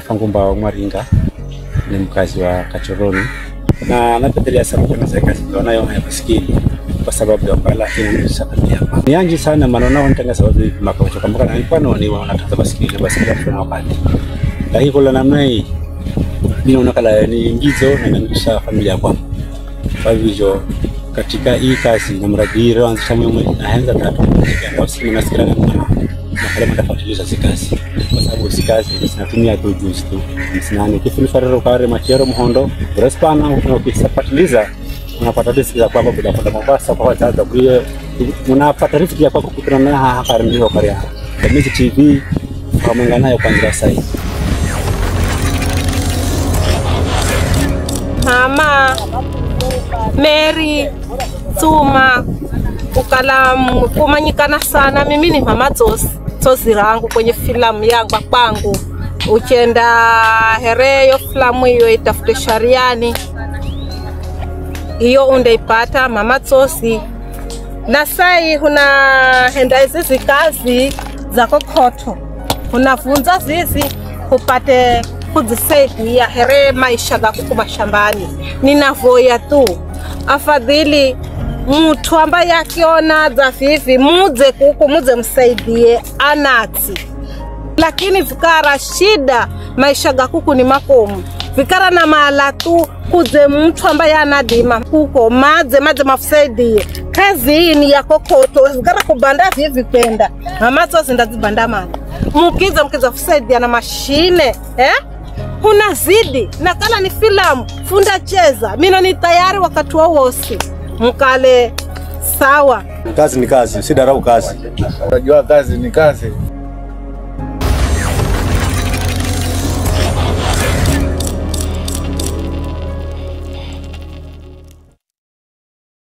Fangumba wa Mwaringa, ni mkazi wa Kachoroni, na napendelea sana kufanya kazi nayo ya basikeli kwa sababu ya kwamba inanisha familia. Ni anji sana maneno wanatanga sababu makacho kama kana nilikuwa ni wanataka basikeli kwa wakati. Lakini kwa namna hii ninaona kala ni ingizo na inanisha familia kwangu. Kwa hivyo katika hii kazi na mradi anzisha mimi naanza tatu ndio sisi nasikira na kama mtafuatilia kazi kwa sababu si kazi zinatumia tu juice tu msinani kifuni farero kare machero mhondo respana ukifuatiliza unapata riski ya kwako bila kwenda Mombasa kwa wataza kulie unapata riski ya kwako kukutana na hapa ndio kare Kamizi TV kama nganayo kwanza sasa Mama Mary Tuma ukalamu kumanyikana sana. Mimi ni mama Tozi rangu kwenye filamu yangu kwangu. Uchenda hereyo filamu hiyo itafute Shariani. Hiyo undeipata mama Tozi. Na sai henda hizi kazi za kokoto. Unafunza zizi upate kujisaidia here maisha gaku mashambani. Ninavoya tu afadhili mtu ambaye akiona dhafifi muze msaidie anati. Lakini vikara shida maisha gakuku ni makomu. Vikara na maala tu kuze mtu ambaye anadima kuko maze mafusaidie. Kazi hii ni ya kokoto. Vikara kubanda vivi kwenda mama Tozi ndazibanda mali mkiza kusaidia na mashine unazidi na kala ni filamu funda cheza mina ni tayari wakati wa wosi mkale sawa. Kazi ni kazi, si darau kazi. Unajua kazi ni kazi.